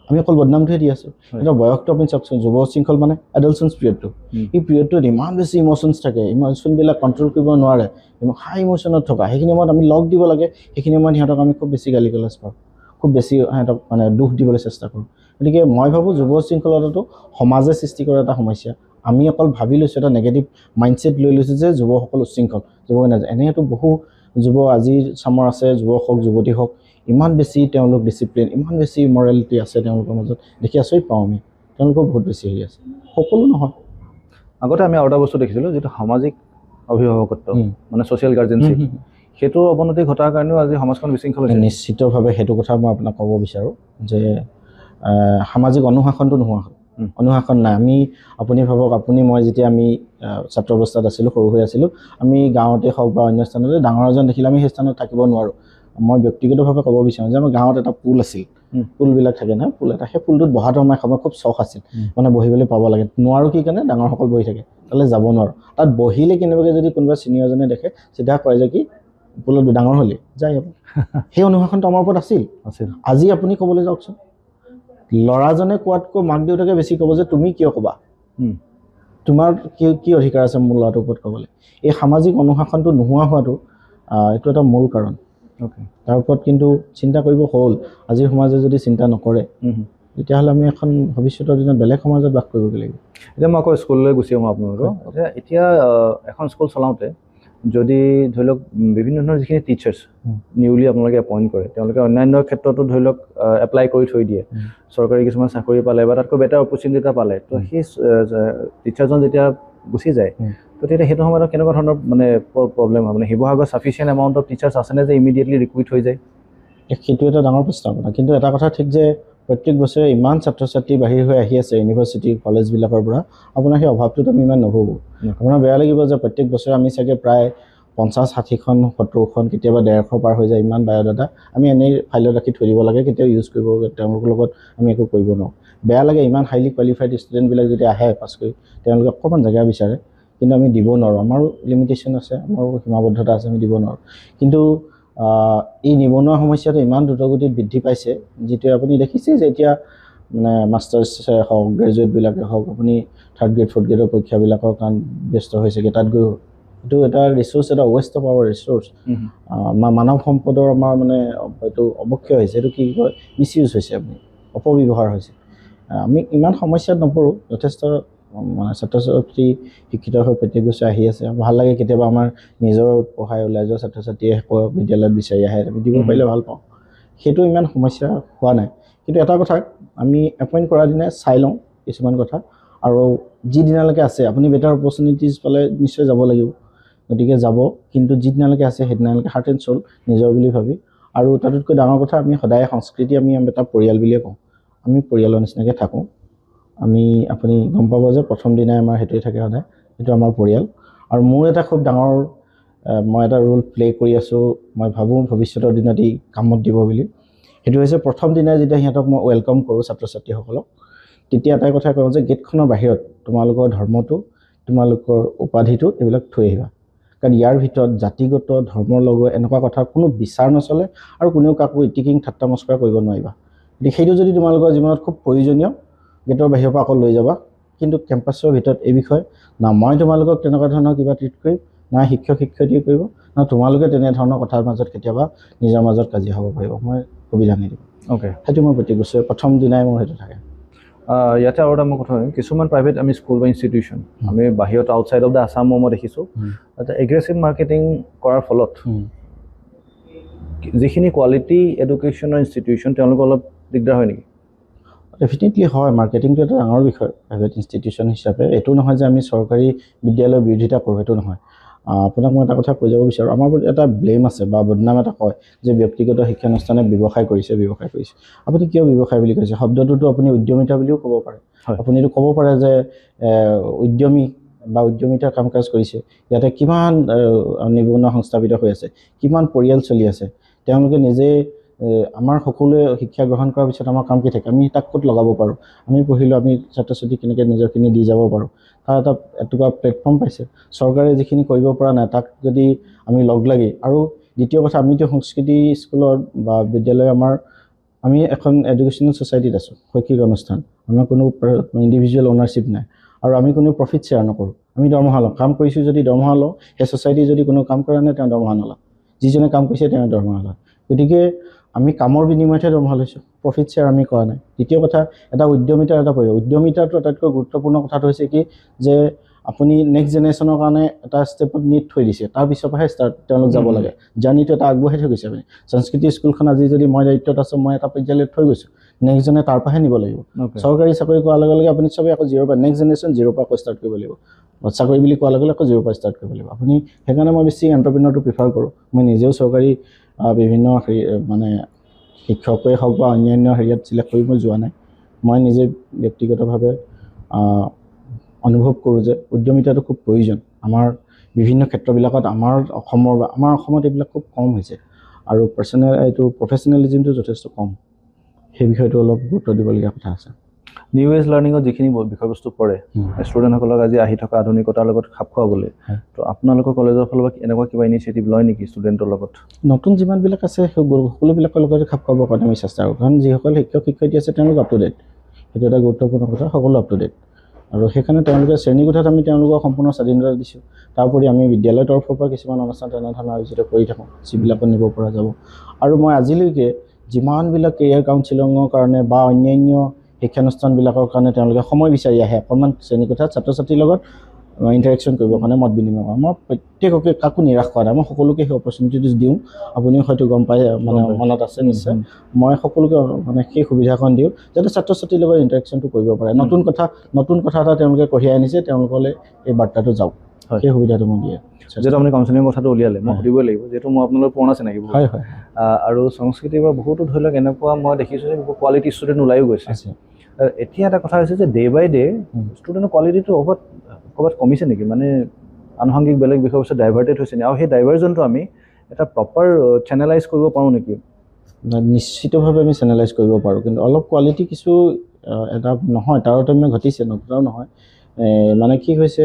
আমি অকল বদনামটোহে দি আছোঁ। সিহঁতৰ বয়সটো আপুনি চাওকচোন, যুৱ শৃংখল মানে এডলচেঞ্চ পিৰিয়ডটো, এই পিৰিয়ডটোত ইমান বেছি ইম'চনছ থাকে, ইম'চনবিলাক কণ্ট্ৰল কৰিব নোৱাৰে, হাই ইম'চনত থকা। সেইখিনি সময়ত আমি লগ দিব লাগে, সেইখিনি সময়ত সিহঁতক আমি খুব বেছি গালি গালাজ পাওঁ, খুব বেছি সিহঁতক মানে দুখ দিবলৈ চেষ্টা কৰোঁ। গতিকে মই ভাবোঁ যুৱ শৃংখলতাটো সমাজে সৃষ্টি কৰা এটা সমস্যা। আমি অকল ভাবি লৈছোঁ, এটা নেগেটিভ মাইণ্ডছেট লৈ লৈছোঁ যে যুৱকসকল উশৃংখল, যুৱক নাযায়। এনেতো বহু যুৱ আজিৰ চামৰ আছে, যুৱক হওক যুৱতী হওক, ইমান বেছি তেওঁলোক ডিচিপ্লিন, ইমান বেছি মৰেলিটি আছে তেওঁলোকৰ মাজত, দেখি আচৰিত পাওঁ আমি। তেওঁলোকৰ বহুত বেছি হেৰি আছে, সকলো নহয়। আগতে আমি আৰু এটা বস্তু দেখিছিলোঁ, যিটো সামাজিক অভিভাৱকত্ব, মানে ছ'চিয়েল গাৰ্জেনশ্বিপ, সেইটো অৱনতি ঘটাৰ কাৰণেও আজি সমাজখন বিশৃংখল হৈছে। নিশ্চিতভাৱে সেইটো কথা মই আপোনাক ক'ব বিচাৰোঁ যে সামাজিক অনুশাসনটো নোহোৱা হ'ল। অনুশাসন নাই। আপুনি ভাবক, মই যেতিয়া আমি ছাত্ৰ অৱস্থাত আছিলোঁ, সৰু হৈ আছিলোঁ, আমি গাঁৱতে হওক বা অন্য স্থানতে ডাঙৰ এজন দেখিলে আমি সেই স্থানত থাকিব নোৱাৰোঁ। মই ব্যক্তিগতভাৱে ক'ব বিচাৰোঁ যে আমাৰ গাঁৱত এটা পুল আছিল, পুলবিলাক থাকে নহয়, পুল এটা, সেই পুলটোত বহাটো আমাৰ সময় খুব চখ আছিল, মানে বহিবলৈ পাব লাগে। নোৱাৰোঁ কি কাৰণে, ডাঙৰসকল বহি থাকে, তালৈ যাব নোৱাৰোঁ। তাত বহিলে কেনেবাকৈ যদি কোনোবা ছিনিয়ৰজনে দেখে, চিধা কয় যে কি পুলত ডাঙৰ হ'লে যায় আপুনি সেই অনুশাসনটো আমাৰ ওপৰত আছিল আজি আপুনি ক'বলৈ যাওকচোন ল'ৰাজনে কোৱাতকৈ মাক দেউতাকে বেছি ক'ব যে তুমি কিয় ক'বা তোমাৰ কি অধিকাৰ আছে মোৰ ল'ৰাটোৰ ওপৰত ক'বলৈ এই সামাজিক অনুশাসনটো নোহোৱা হোৱাটো এইটো এটা মূল কাৰণ তাৰ ওপৰত কিন্তু চিন্তা কৰিব হ'ল আজিৰ সমাজে যদি চিন্তা নকৰে তেতিয়াহ'লে আমি এখন ভৱিষ্যতৰ দিনত বেলেগ সমাজত বাস কৰিবগৈ লাগিব এতিয়া মই আকৌ স্কুললৈ গুচি আহোঁ আপোনালোকৰ এতিয়া এখন স্কুল চলাওঁতে যদি ধৰি লওক বিভিন্ন ধৰণৰ যিখিনি টিচাৰ্ছ নিউলি আপোনালোকে এপইণ্ট কৰে তেওঁলোকে অন্যান্য ক্ষেত্ৰতো ধৰি লওক এপ্লাই কৰি থৈ দিয়ে চৰকাৰী কিছুমান চাকৰি পালে বা তাতকৈ বেটাৰ অপৰচুনিটি এটা পালে তো সেই টিচাৰজন যেতিয়া গুচি যায় তো তেতিয়া সেইটো সময়ত কেনেকুৱা ধৰণৰ মানে প্ৰব্লেম হয় মানে Sivasagar sufficient amount of teachers আছেনে যে ইমিডিয়েটলি ৰিক্ৰুইট হৈ যায় সেইটো এটা ডাঙৰ প্ৰস্তাৱনা কিন্তু এটা কথা ঠিক যে প্ৰত্যেক বছৰে ইমান ছাত্ৰ ছাত্ৰী বাহিৰ হৈ আহি আছে ইউনিভাৰ্চিটি কলেজবিলাকৰ পৰা আপোনাৰ সেই অভাৱটোত আমি ইমান নহ'ব আপোনাৰ বেয়া লাগিব যে প্ৰত্যেক বছৰে আমি চাগে প্ৰায় 50-60খন 70খন কেতিয়াবা 150 পাৰ হৈ যায় ইমান বায়'ডাটা আমি এনেই ফাইলত ৰাখি থৈ দিব লাগে কেতিয়াও ইউজ কৰিব তেওঁলোকৰ লগত আমি একো কৰিব নোৱাৰোঁ বেয়া লাগে ইমান হাইলি কোৱালিফাইড ষ্টুডেণ্টবিলাক যদি আহে পাছ কৰি তেওঁলোকে অকণমান জেগা বিচাৰে কিন্তু আমি দিব নোৱাৰোঁ আমাৰো লিমিটেশ্যন আছে আমাৰো সীমাবদ্ধতা আছে আমি দিব নোৱাৰোঁ কিন্তু এই নিবনুৱা সমস্যাটো ইমান দ্ৰুতগতিত বৃদ্ধি পাইছে যিটোৱে আপুনি দেখিছে যে এতিয়া মানে মাষ্টাৰ্ছ হওক গ্ৰেজুৱেটবিলাকে হওক আপুনি 3rd গ্ৰেড 4th গ্ৰেডৰ পৰীক্ষাবিলাকৰ কাৰণ ব্যস্ত হৈছেগৈ তাত গৈ এইটো এটা ৰিচোৰ্চ এটা ৱেষ্ট অফ আৱাৰ ৰিচোৰ্চ মানৱ সম্পদৰ আমাৰ মানে এইটো অৱক্ষয় হৈছে এইটো কি কয় মিছ ইউজ হৈছে আপুনি অপব্যৱহাৰ হৈছে আমি ইমান সমস্যাত নপৰোঁ যথেষ্ট মানে ছাত্ৰ ছাত্ৰী শিক্ষিত হৈ প্ৰত্যেক বছৰে আহি আছে ভাল লাগে কেতিয়াবা আমাৰ নিজৰ পঢ়াই ওলাই যোৱা ছাত্ৰ ছাত্ৰীয়ে বিদ্যালয়ত বিচাৰি আহে আমি দিব পাৰিলে ভাল পাওঁ সেইটো ইমান সমস্যা হোৱা নাই কিন্তু এটা কথা আমি এপইণ্ট কৰাৰ দিনাই চাই লওঁ কিছুমান কথা আৰু যিদিনালৈকে আছে আপুনি বেটাৰ অপৰচুনিটিজ পালে নিশ্চয় যাব লাগিব গতিকে যাব কিন্তু যিদিনালৈকে আছে সেইদিনালৈকে হাৰ্ট এণ্ড চ'ল নিজৰ বুলি ভাবি আৰু তাতোতকৈ ডাঙৰ কথা আমি সদায় সংস্কৃতি আমি এটা পৰিয়াল বুলিয়ে কওঁ আমি পৰিয়ালৰ নিচিনাকৈ থাকোঁ আমি আপুনি গম পাব যে প্ৰথম দিনাই আমাৰ সেইটোৱে থাকে সদায় সেইটো আমাৰ পৰিয়াল আৰু মোৰ এটা খুব ডাঙৰ মই এটা ৰোল প্লে' কৰি আছোঁ মই ভাবোঁ ভৱিষ্যতৰ দিনত ই কামত দিব বুলি সেইটো হৈছে প্ৰথম দিনাই যেতিয়া সিহঁতক মই ৱেলকাম কৰোঁ ছাত্ৰ ছাত্ৰীসকলক তেতিয়া এটাই কথা কওঁ যে গেটখনৰ বাহিৰত তোমালোকৰ ধৰ্মটো তোমালোকৰ উপাধিটো এইবিলাক থৈ আহিবা কাৰণ ইয়াৰ ভিতৰত জাতিগত ধৰ্মৰ লগত এনেকুৱা কথা কোনো বিচাৰ নচলে আৰু কোনেও কাকো ইটিকিং ঠাট্টা মস্কৰা কৰিব নোৱাৰিবা গতিকে সেইটো যদি তোমালোকৰ জীৱনত খুব প্ৰয়োজনীয় গেটৰ বাহিৰৰ পৰা আকৌ লৈ যাবা কিন্তু কেম্পাছৰ ভিতৰত এই বিষয়ে না মই তোমালোকক তেনেকুৱা ধৰণৰ কিবা ট্ৰিট কৰিম না শিক্ষক শিক্ষয়িত্ৰীয়ে কৰিব না তোমালোকে তেনেধৰণৰ কথাৰ মাজত কেতিয়াবা নিজৰ মাজত কাজিয়া হ'ব পাৰিব মই সুবিধা নিদিম সেইটো মই প্ৰত্যেক বছৰে প্ৰথম দিনাই মোৰ সেইটো থাকে ইয়াতে আৰু এটা মই কথা কিছুমান প্ৰাইভেট আমি স্কুল বা ইনষ্টিটিউশ্যন আমি বাহিৰত আউটছাইড অফ দ্য আছামো মই দেখিছোঁ এগ্ৰেছিভ মাৰ্কেটিং কৰাৰ ফলত যিখিনি কোৱালিটি এডুকেশ্যনৰ ইনষ্টিটিউশ্যন তেওঁলোকৰ অলপ দিগদাৰ হয় নেকি ডেফিনেটলি হয় মাৰ্কেটিংটো এটা ডাঙৰ বিষয় প্ৰাইভেট ইনষ্টিটিউশ্যন হিচাপে এইটো নহয় যে আমি চৰকাৰী বিদ্যালয়ৰ বিৰোধিতা কৰোঁ সেইটো নহয় আপোনাক মই এটা কথা কৈ যাব বিচাৰোঁ আমাৰ এটা ব্লেম আছে বা বদনাম এটা কয় যে ব্যক্তিগত শিক্ষানুষ্ঠানে ব্যৱসায় কৰিছে আপুনি কিয় ব্যৱসায় বুলি কৈছে শব্দটোতো আপুনি উদ্যমিতা বুলিও ক'ব পাৰে আপুনিতো ক'ব পাৰে যে উদ্যমী বা উদ্যমিতাৰ কাম কাজ কৰিছে ইয়াতে কিমান নিবনুৱা সংস্থাপিত হৈ আছে কিমান পৰিয়াল চলি আছে তেওঁলোকে নিজে আমাৰ সকলোৱে শিক্ষা গ্ৰহণ কৰাৰ পিছত আমাৰ কাম কি থাকে আমি তাক ক'ত লগাব পাৰোঁ আমি পঢ়িলোঁ আমি ছাত্ৰ ছাত্ৰী কেনেকৈ নিজৰখিনি দি যাব পাৰোঁ তাৰ এটা এটুকুৰা প্লেটফৰ্ম পাইছে চৰকাৰে যিখিনি কৰিব পৰা নাই তাক যদি আমি লগ লাগি আৰু দ্বিতীয় কথা আমিতো সংস্কৃতি স্কুলৰ বা বিদ্যালয় আমি এখন এডুকেশ্যনেল ছ'চাইটিত আছোঁ শৈক্ষিক অনুষ্ঠান আমাৰ কোনো ইণ্ডিভিজুৱেল অ'নাৰশ্বিপ নাই আৰু আমি কোনো প্ৰফিট শ্বেয়াৰ নকৰোঁ আমি দৰমহা লওঁ কাম কৰিছোঁ যদি দৰমহা লওঁ সেই ছ'চাইটি যদি কোনো কাম কৰা নাই তেওঁ দৰমহা নলয় যিজনে কাম কৰিছে তেওঁ দৰমহা লয় গতিকে আমি কামৰ বিনিময়তহে দৰমহা লৈছোঁ প্ৰফিট শ্বেয়াৰ আমি কৰা নাই দ্বিতীয় কথা এটা উদ্যমিতাৰ এটা পৰিৱেশ উদ্যমিতাটো আটাইতকৈ গুৰুত্বপূৰ্ণ কথাটো হৈছে কি যে আপুনি নেক্সট জেনেৰেশ্যনৰ কাৰণে এটা ষ্টেপত নীড থৈ দিছে তাৰপিছৰ পৰাহে তেওঁলোক যাব লাগে জাৰ্ণিটো এটা আগবঢ়াই থৈ গৈছে আপুনি সংস্কৃতি স্কুলখন আজি যদি মই দায়িত্বত আছোঁ মই এটা পৰ্যায়লৈ থৈ গৈছোঁ নেক্সটজনে তাৰ পৰাহে নিব লাগিব চৰকাৰী চাকৰি কৰাৰ লগে লগে আপুনি চবেই আকৌ জিৰ'ৰ পৰা নেক্সট জেনেৰেশ্যন জিৰ'ৰ পৰা আকৌ ষ্টাৰ্ট কৰিব লাগিব চাকৰি বুলি কোৱাৰ লগে লগে আকৌ জিৰ'ৰ পৰা ষ্টাৰ্ট কৰিব লাগিব আপুনি সেইকাৰণে মই বেছি এণ্টাৰপ্ৰিনৰটো প্ৰিফাৰ কৰোঁ মই নিজেও চৰকাৰী বিভিন্ন মানে শিক্ষকেই হওক বা অন্যান্য হেৰিয়াত চিলেক্ট কৰিব যোৱা নাই মই নিজে ব্যক্তিগতভাৱে অনুভৱ কৰোঁ যে উদ্যমিতাটো খুব প্ৰয়োজন আমাৰ বিভিন্ন ক্ষেত্ৰবিলাকত আমাৰ অসমত এইবিলাক খুব কম হৈছে আৰু প্ৰফেচনেলিজিমটো যথেষ্ট কম সেই বিষয়টো অলপ গুৰুত্ব দিবলগীয়া কথা আছে নিউ এজ লাৰ্ণিঙত যিখিনি বিষয়বস্তু পৰে ষ্টুডেণ্টসকলক আজি আহি থকা আধুনিকতাৰ লগত খাপ খুৱাবলৈ তো আপোনালোকৰ কলেজৰ ফালৰ পৰা এনেকুৱা কিবা ইনিচিয়েটিভ লয় নেকি ষ্টুডেণ্টৰ লগত? নতুন যিমানবিলাক আছে সেই সকলোবিলাকৰ লগতে খাপ খুৱাবৰ কাৰণে আমি চেষ্টা কৰোঁ, কাৰণ যিসকল শিক্ষক শিক্ষয়িত্ৰী আছে তেওঁলোক আপ টু ডেট, সেইটো এটা গুৰুত্বপূৰ্ণ কথা, সকলো আপ টু ডেট। আৰু সেইকাৰণে তেওঁলোকে শ্ৰেণীকোঠাত আমি তেওঁলোকক সম্পূৰ্ণ স্বাধীনতা দিছোঁ। তাৰোপৰি আমি বিদ্যালয়ৰ তৰফৰ পৰা কিছুমান অনুষ্ঠান তেনেধৰণৰ আয়োজিত কৰি থাকোঁ যিবিলাকত নিব পৰা যাব। আৰু মই আজিলৈকে যিমানবিলাক কেৰিয়াৰ কাউন্সিলিঙৰ কাৰণে বা অন্যান্য শিক্ষানুষ্ঠানবিলাকৰ কাৰণে তেওঁলোকে সময় বিচাৰি আহে অকণমান শ্ৰেণীকোঠাত ছাত্ৰ ছাত্ৰীৰ লগত ইণ্টাৰেকশ্যন কৰিবৰ কাৰণে, মত বিনিময় কৰা, মই প্ৰত্যেককে কাকো নিৰাশ কৰা নাই, মই সকলোকে সেই অপৰচুনিটিটো দিওঁ। আপুনিও হয়তো গম পায়, মানে মনত আছে নিশ্চয়, মই সকলোকে মানে সেই সুবিধাখন দিওঁ যাতে ছাত্ৰ ছাত্ৰীৰ লগত ইণ্টাৰেকশ্যনটো কৰিব পাৰে। নতুন কথা এটা তেওঁলোকে কঢ়িয়াই আনিছে, তেওঁলোকলৈ এই বাৰ্তাটো যাওক, সেই সুবিধাটো মই দিয়ে। যিহেতু আপুনি কাউন্সিলিঙৰ কথাটো উলিয়ালে, মই সুধিবই লাগিব, যিহেতু মই আপোনালোকৰ পুৰণা চিনাকি। হয় হয়। আৰু সংস্কৃতিৰ পৰা বহুতো ধৰি লওক এনেকুৱা মই দেখিছোঁ যে কোৱালিটি ষ্টুডেণ্ট ওলাইও গৈছে। এতিয়া এটা কথা হৈছে যে ডে বাই ডে ষ্টুডেণ্টৰ কোৱালিটিটো ক'ৰবাত কমিছে নেকি? মানে আনুষংগিক বেলেগ বিষয়বস্তু ডাইভাৰ্টেড হৈছে নেকি? আৰু সেই ডাইভাৰ্জনটো আমি এটা প্ৰপাৰ চেনেলাইজ কৰিব পাৰোঁ নেকি? নিশ্চিতভাৱে আমি চেনেলাইজ কৰিব পাৰোঁ, কিন্তু অলপ কোৱালিটি কিছু এটা নহয়, তাৰতম্য ঘটিছে, নঘটাও নহয়। মানে কি হৈছে,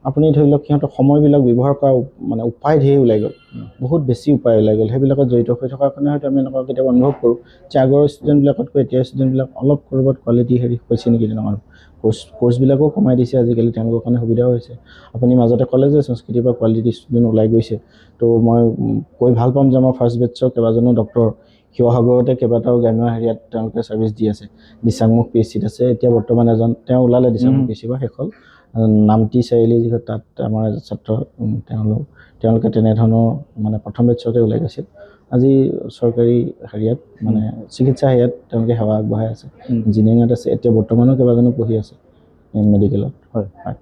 আপুনি ধৰি লওক সিহঁতৰ সময়বিলাক ব্যৱহাৰ কৰা মানে উপায় ধেৰ ওলাই গ'ল, বহুত বেছি উপায় ওলাই গ'ল, সেইবিলাকত জড়িত হৈ থকাৰ কাৰণে হয়তো আমি এনেকুৱা কেতিয়াবা অনুভৱ কৰোঁ যে আগৰ ষ্টুডেণ্টবিলাকতকৈ এতিয়া ষ্টুডেণ্টবিলাক অলপ ক'ৰবাত কোৱালিটি হেৰি হৈছে নেকি তেনেকুৱা। কোৰ্চবিলাকো কমাই দিছে আজিকালি, তেওঁলোকৰ কাৰণে সুবিধাও হৈছে। আপুনি মাজতে ক'লে যে সংস্কৃতিৰ পৰা কোৱালিটি ষ্টুডেণ্ট ওলাই গৈছে, তো মই কৈ ভাল পাম যে আমাৰ ফাৰ্ষ্ট বেটছৰ কেইবাজনো ডক্টৰ শিৱসাগৰতে কেইবাটাও গ্ৰাম্য হেৰিয়াত তেওঁলোকে ছাৰ্ভিচ দি আছে। দিচাংমুখ PHCত আছে, এতিয়া বৰ্তমান এজন তেওঁ ওলালে দিচাংমুখ PHC পৰা, শেষ হ'ল। নামটি চাৰিআলি যিহেতু তাত আমাৰ ছাত্ৰ তেওঁলোকে তেনেধৰণৰ মানে প্ৰথম বেটছতে ওলাই গৈছিল। আজি চৰকাৰী হেৰিয়াত মানে চিকিৎসা হেৰিয়াত তেওঁলোকে সেৱা আগবঢ়াই আছে, ইঞ্জিনিয়াৰিঙত আছে, এতিয়া বৰ্তমানো কেইবাজনো পঢ়ি আছে মেডিকেলত। হয় হয়।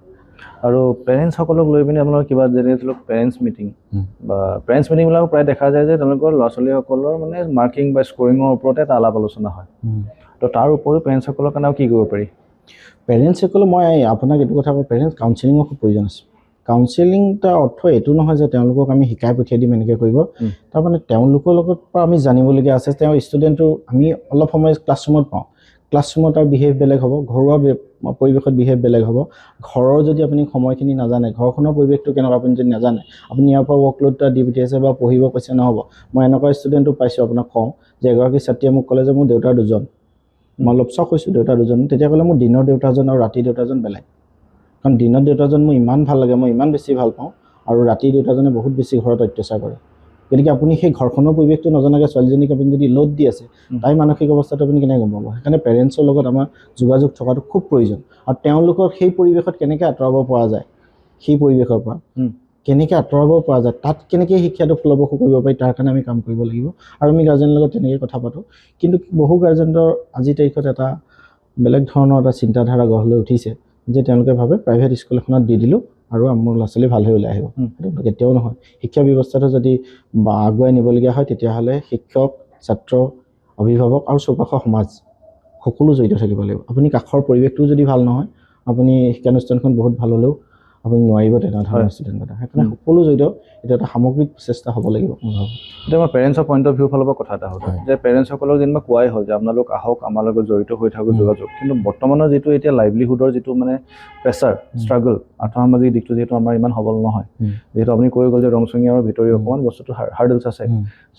আৰু পেৰেণ্টছসকলক লৈ পিনে আপোনালোকৰ কিবা যেনেকৈ ধৰি লওক পেৰেণ্টছ মিটিং বা পেৰেণ্টছ মিটিংবিলাক প্ৰায় দেখা যায় যে তেওঁলোকৰ ল'ৰা ছোৱালীসকলৰ মানে মাৰ্কিং বা স্ক'ৰিঙৰ ওপৰতে এটা আলাপ আলোচনা হয়। তো তাৰ উপৰিও পেৰেণ্টছসকলৰ কাৰণে কি কৰিব পাৰি? পেৰেণ্টছসকলে মই আপোনাক এইটো কথা কওঁ, পেৰেণ্টছ কাউন্সিলিঙৰ খুব প্ৰয়োজন আছে। কাউন্সিলিং তাৰ অৰ্থ এইটো নহয় যে তেওঁলোকক আমি শিকাই পঠিয়াই দিম এনেকৈ কৰিব, তাৰমানে তেওঁলোকৰ লগত পৰা আমি জানিবলগীয়া আছে। তেওঁ ষ্টুডেণ্টটো আমি অলপ সময় ক্লাছৰুমত পাওঁ, ক্লাছৰুমত তাৰ বিহেভ বেলেগ হ'ব, ঘৰুৱা পৰিৱেশত বিহেভ বেলেগ হ'ব। ঘৰৰ যদি আপুনি সময়খিনি নাজানে, ঘৰখনৰ পৰিৱেশটো কেনেকুৱা আপুনি যদি নাজানে, আপুনি ইয়াৰ পৰা ৱৰ্কলোড এটা দি পঠিয়াইছে বা পঢ়িব কৈছে, নহ'ব। মই এনেকুৱা ষ্টুডেণ্টো পাইছোঁ, আপোনাক কওঁ যে এগৰাকী ছাত্ৰীয়ে মোক ক'লে যে মোৰ দেউতাৰ দুজন, মই অলপ চক হৈছোঁ দেউতাৰ দুজন, তেতিয়া ক'লে মোৰ দিনৰ দেউতাজন আৰু ৰাতিৰ দেউতাজন বেলেগ। কাৰণ দিনৰ দেউতাজন মোৰ ইমান ভাল লাগে, মই ইমান বেছি ভাল পাওঁ, আৰু ৰাতিৰ দেউতাজনে বহুত বেছি ঘৰত অত্যাচাৰ কৰে। গতিকে আপুনি সেই ঘৰখনৰ পৰিৱেশটো নজনাকৈ ছোৱালীজনীক আপুনি যদি লোড দি আছে, তাই মানসিক অৱস্থাটো আপুনি কেনেকৈ গম পাব? সেইকাৰণে পেৰেণ্টছৰ লগত আমাৰ যোগাযোগ থকাটো খুব প্ৰয়োজন। আৰু তেওঁলোকৰ সেই পৰিৱেশত কেনেকৈ আঁতৰাব পৰা যায়, সেই পৰিৱেশৰ পৰা কেনেকৈ আঁতৰাব পৰা যায়, তাত কেনেকৈ শিক্ষাটো ফলপ্ৰসূ কৰিব পাৰি, তাৰ কাৰণে আমি কাম কৰিব লাগিব। আৰু আমি গাৰ্জেনৰ লগত তেনেকৈ কথা পাতোঁ। কিন্তু বহু গাৰ্জেনৰ আজিৰ তাৰিখত এটা বেলেগ ধৰণৰ এটা চিন্তাধাৰা গঢ় লৈ উঠিছে যে তেওঁলোকে ভাবে প্ৰাইভেট স্কুল এখনত দি দিলোঁ আৰু মোৰ ল'ৰা ছোৱালী ভাল হৈ ওলাই আহিব। সেইটো কেতিয়াও নহয়। শিক্ষা ব্যৱস্থাটো যদি আগুৱাই নিবলগীয়া হয়, তেতিয়াহ'লে শিক্ষক, ছাত্ৰ, অভিভাৱক আৰু চৌপাশৰ সমাজ সকলো জড়িত থাকিব লাগিব। আপুনি কাষৰ পৰিৱেশটোও যদি ভাল নহয়, আপুনি শিক্ষানুষ্ঠানখন বহুত ভাল হ'লেও আপুনি নোৱাৰিব তেনেধৰণৰ ষ্টুডেণ্ট এটা। সেইকাৰণে সকলো জড়িত, এইটো এটা সামগ্ৰিক চেষ্টা হ'ব লাগিব মই ভাবোঁ। এতিয়া মই পেৰেণ্টছৰ পইণ্ট অফ ভিউৰ ফালৰ পৰা কথা এটা হ'ল যে পেৰেণ্টছসকলক যেনিবা কোৱাই হ'ল যে আপোনালোক আহক, আমাৰ লগত জড়িত হৈ থাকক যোগাযোগ। কিন্তু বৰ্তমানৰ যিটো এতিয়া লাইভলিহুডৰ যিটো মানে প্ৰেছাৰ, ষ্ট্ৰাগল, আৰ্থসামাজিক দিশটো যিহেতু আমাৰ ইমান সবল নহয়, যিহেতু আপুনি কৈ গ'ল যে ৰংচঙীয়া আৰু ভিতৰি অকণমান বস্তুটো হাৰ্ডলছ আছে।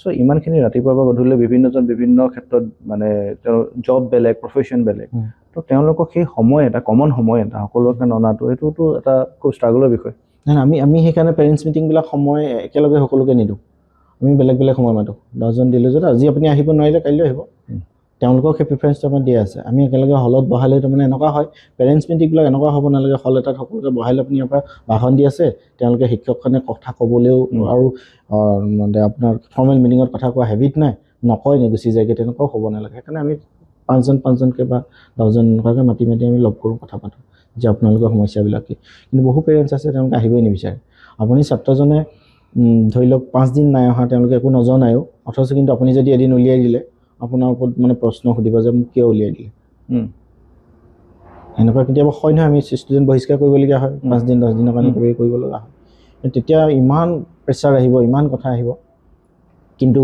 চ' ইমানখিনি ৰাতিপুৱাৰ পৰা গধূলি বিভিন্নজন বিভিন্ন ক্ষেত্ৰত মানে তেওঁৰ জব বেলেগ, প্ৰফেশ্যন বেলেগ, তো তেওঁলোকক সেই সময় এটা কমন সময় এটা সকলোকে ননাটো এইটোতো এটা খুব ষ্ট্ৰাগলৰ বিষয়। আমি সেইকাৰণে পেৰেণ্টছ মিটিংবিলাক সময় একেলগে সকলোকে নিদিওঁ, আমি বেলেগ বেলেগ সময় মাতোঁ। 10জন দিলোঁ যদি আজি আপুনি আহিব নোৱাৰিলে কাইলৈ আহিব, তেওঁলোকক সেই প্ৰিফাৰেঞ্চটো আমাৰ দিয়া আছে। আমি একেলগে হলত বহালে তাৰমানে এনেকুৱা হয়, পেৰেণ্টছ মিটিংবিলাক এনেকুৱা হ'ব নালাগে হল এটাত সকলোকে বহালে আপুনি ইয়াৰ পৰা ভাষণ দি আছে, তেওঁলোকে শিক্ষকখনে কথা ক'বলৈও আৰু মানে আপোনাৰ ফৰ্মেল মিটিঙত কথা কোৱা হেবিট নাই, নকয় নে গুচি যায়গৈ, তেনেকুৱাও হ'ব নালাগে। সেইকাৰণে আমি 5জনকৈ বা 10জন এনেকুৱাকৈ মাতি আমি লগ কৰোঁ, কথা পাতোঁ যে আপোনালোকৰ সমস্যাবিলাক কি। কিন্তু বহু পেৰেণ্টছ আছে তেওঁলোকে আহিবই নিবিচাৰে। আপুনি ছাত্ৰজনে ধৰি লওক 5 দিন নাই অহা, তেওঁলোকে একো নজনায়ো, অথচ কিন্তু আপুনি যদি এদিন উলিয়াই দিলে আপোনাৰ ওপৰত মানে প্ৰশ্ন সুধিব যে মোক কিয় উলিয়াই দিলে। এনেকুৱা কেতিয়াবা হয় নহয়, আমি ষ্টুডেণ্ট বহিষ্কাৰ কৰিবলগীয়া হয়, 5 দিন 10 দিনৰ কাৰণে কিবা কৰিব লগা হয়। তেতিয়া ইমান প্ৰেছাৰ আহিব, ইমান কথা আহিব, কিন্তু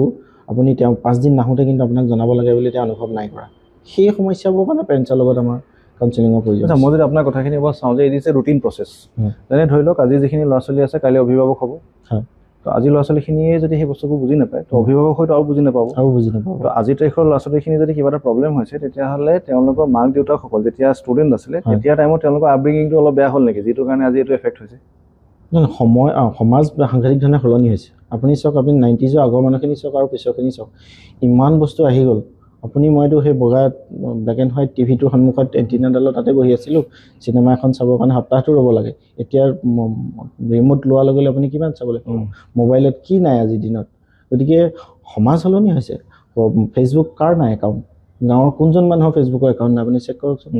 আপুনি তেওঁ 5 দিন নাহোঁতে কিন্তু আপোনাক জনাব লাগে বুলি তেওঁ অনুভৱ নাই কৰা। সেই সমস্যাবোৰ মানে পেৰেণ্টছৰ লগত আমাৰ কাউন্সেলিঙৰ প্ৰয়োজন আচ্ছা মই যদি আপোনাৰ কথাখিনি বাৰু চাওঁ যে it is a routine process যেনে ধৰি লওক আজি যিখিনি ল'ৰা ছোৱালী আছে কাইলৈ অভিভাৱক হ'ব হয় তো আজি ল'ৰা ছোৱালীখিনিয়ে যদি সেই বস্তুবোৰ বুজি নাপায় তো অভিভাৱক হয়তো আৰু বুজি নাপাব তো আজিৰ তাৰিখৰ ল'ৰা ছোৱালীখিনি যদি কিবা এটা প্ৰব্লেম হৈছে তেতিয়াহ'লে তেওঁলোকৰ মাক দেউতাকসকল যেতিয়া ষ্টুডেণ্ট আছিলে তেতিয়া টাইমত তেওঁলোকৰ আপব্ৰিঙিংটো অলপ বেয়া হ'ল নেকি যিটো কাৰণে আজি এইটো এফেক্ট হৈছে সময় সমাজ সাংঘাতিক ধৰণে সলনি হৈছে আপুনি চাওক আপুনি 90s আগৰ মানুহখিনি চাওক আৰু পিছৰখিনি চাওক ইমান বস্তু আহি গ'ল আপুনি মইতো সেই বগা ব্লেক এণ্ড হোৱাইট টিভিটোৰ সন্মুখত এণ্টিনাডালত তাতে বহি আছিলোঁ চিনেমা এখন চাবৰ কাৰণে সপ্তাহটো ৰ'ব লাগে এতিয়া ৰিম'ট লোৱাৰ লগে লগে আপুনি কিমান চাব লাগিব মোবাইলত কি নাই আজিৰ দিনত গতিকে সমাজ সলনি হৈছে ফেচবুক কাৰ নাই একাউণ্ট গাঁৱৰ কোনজন মানুহৰ ফেচবুকৰ একাউণ্ট নাই আপুনি চেক কৰকচোন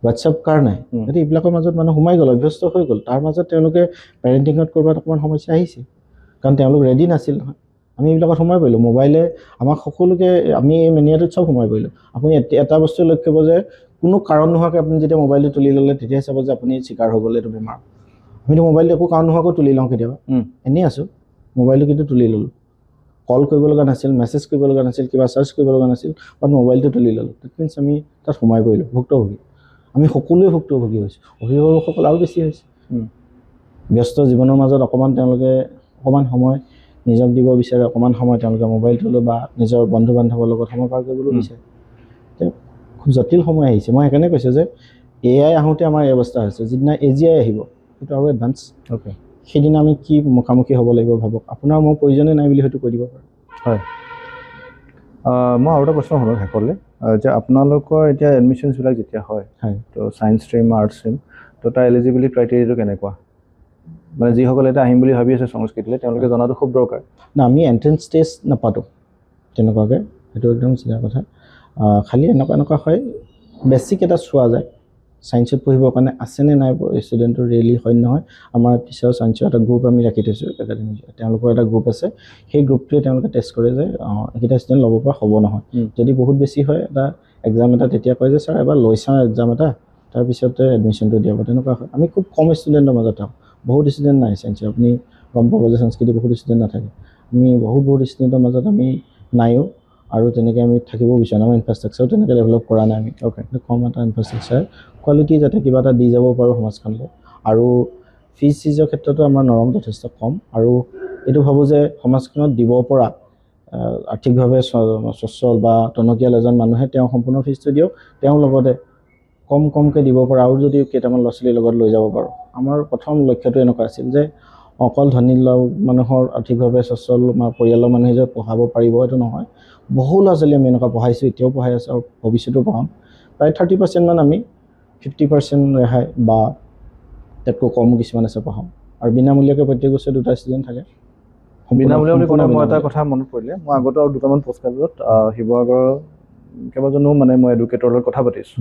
হোৱাটছএপ কাৰ নাই গতিকে এইবিলাকৰ মাজত মানুহ সোমাই গ'ল অভ্যস্ত হৈ গ'ল তাৰ মাজত তেওঁলোকে পেৰেণ্টিঙত ক'ৰবাত অকণমান সমস্যা আহিছে কাৰণ তেওঁলোক ৰেডি নাছিল নহয় আমি এইবিলাকত সোমাই পৰিলোঁ মোবাইলে আমাক সকলোকে আমি এই মেনিয়াটোত চব সোমাই পৰিলোঁ আপুনি এটা বস্তু লক্ষ্য কৰিব যে কোনো কাৰণ নোহোৱাকৈ আপুনি যেতিয়া মোবাইলটো তুলি ল'লে তেতিয়াহে চাব যে আপুনি চিকাৰ হৈ গ'লে এইটো বেমাৰ আমিতো মোবাইলটো একো কাৰণ নোহোৱাকৈ তুলি লওঁ কেতিয়াবা এনেই আছোঁ মোবাইলটো কিন্তু তুলি ল'লোঁ কল কৰিব লগা নাছিল মেছেজ কৰিব লগা নাছিল কিবা চাৰ্চ কৰিব লগা নাছিল বাট মোবাইলটো তুলি ল'লোঁ ডেট মিনছ আমি তাত সোমাই পৰিলোঁ ভুক্তভোগী আমি সকলোৱে ভুক্তভোগী হৈছোঁ অভিভাৱকসকল আৰু বেছি হৈছে ব্যস্ত জীৱনৰ মাজত অকণমান তেওঁলোকে অকণমান সময় নিজক দিব বিচাৰে অকণমান সময় তেওঁলোকে মোবাইলটো লৈ বা নিজৰ বন্ধু বান্ধৱৰ লগত সময় পাৰ কৰিবলৈ বিচাৰে খুব জটিল সময় আহিছে মই সেইকাৰণে কৈছোঁ যে AI আহোঁতে আমাৰ এই অৱস্থা হৈছে যিদিনা AGI আহিব সেইটো আৰু এডভান্স সেইদিনা আমি কি মুখামুখি হ'ব লাগিব ভাবক আপোনাৰ মোৰ প্ৰয়োজনে নাই বুলি হয়তো কৈ দিব পাৰোঁ হয় মই আৰু এটা প্ৰশ্ন শুনো শেষলৈ যে আপোনালোকৰ এতিয়া এডমিশ্যনছবিলাক যেতিয়া হয় তো ছায়েন্স ষ্ট্ৰীম আৰ্টছ ষ্ট্ৰীম তো তাৰ এলিজিবিলিটি ক্ৰাইটেৰিয়াটো কেনেকুৱা মানে যিসকলে এতিয়া আহিম বুলি ভাবি আছে সংস্কৃতিলৈ তেওঁলোকে জনাটো খুব দৰকাৰ না আমি এণ্ট্ৰেঞ্চ টেষ্ট নাপাতোঁ তেনেকুৱাকৈ সেইটো একদম চিধা কথা খালি এনেকুৱা হয় বেছিক এটা চোৱা যায় ছায়েন্সত পঢ়িবৰ কাৰণে আছেনে নাই ষ্টুডেণ্টৰ ৰিয়েলি হয় নহয় আমাৰ টিচাৰ ছায়েন্সৰ এটা গ্ৰুপ আমি ৰাখি থৈছোঁ একাডেমি তেওঁলোকৰ এটা গ্ৰুপ আছে সেই গ্ৰুপটোৱে তেওঁলোকে টেষ্ট কৰে যে এইকেইটা ষ্টুডেণ্ট ল'ব পৰা হ'ব নহয় যদি বহুত বেছি হয় এটা এক্সাম এটা তেতিয়া কয় যে ছাৰ এবাৰ লৈ চাওঁ এক্সাম এটা তাৰপিছতে এডমিশ্যনটো দিয়াব তেনেকুৱা হয় আমি খুব কম ষ্টুডেণ্টৰ মাজত থাকোঁ বহুত ষ্টুডেণ্ট নাই ছায়েন্সৰ আপুনি গম পাব যে সংস্কৃতি বহুত ষ্টুডেণ্ট নাথাকে আমি বহুত ষ্টুডেণ্টৰ মাজত আমি নাইও আৰু তেনেকৈ আমি থাকিব বিচাৰোঁ আমাৰ ইনফ্ৰাষ্ট্ৰাকচাৰো তেনেকৈ ডেভেলপ কৰা নাই আমি কম এটা ইনফ্ৰাষ্ট্ৰাকচাৰ কোৱালিটি যাতে কিবা এটা দি যাব পাৰোঁ সমাজখনলৈ আৰু ফিজ চিজৰ ক্ষেত্ৰতো আমাৰ নৰম যথেষ্ট কম আৰু এইটো ভাবোঁ যে সমাজখনত দিব পৰা আৰ্থিকভাৱে সচ্ছল বা টনকিয়াল এজন মানুহে তেওঁ সম্পূৰ্ণ ফিজটো দিয়ক তেওঁৰ লগতে কমকৈ দিব পৰা আৰু যদি কেইটামান ল'ৰা ছোৱালীৰ লগত লৈ যাব পাৰোঁ আমাৰ প্ৰথম লক্ষ্যটো এনেকুৱা আছিল যে অকল ধনী মানুহৰ আৰ্থিকভাৱে সচ্ছল পৰিয়ালৰ মানুহে যে পঢ়াব পাৰিব এইটো নহয় বহু ল'ৰা ছোৱালী আমি এনেকুৱা পঢ়াইছোঁ এতিয়াও পঢ়াই আছোঁ আৰু ভৱিষ্যতেও পঢ়াম প্ৰায় 30% মান আমি 50% ৰেহাই বা তাতকৈ কম কিছুমান আছে পঢ়াম আৰু বিনামূলীয়াকৈ প্ৰত্যেক বছৰে 2টা ষ্টুডেণ্ট থাকে বিনামূলীয়া বুলি ক'লে মই এটা কথা মনত পৰিলে মই আগতে আৰু দুটামান পষ্টকাৰ্ডত শিৱসাগৰৰ কেইবাজনো মানে মই এডুকেটৰৰ লগত কথা পাতিছোঁ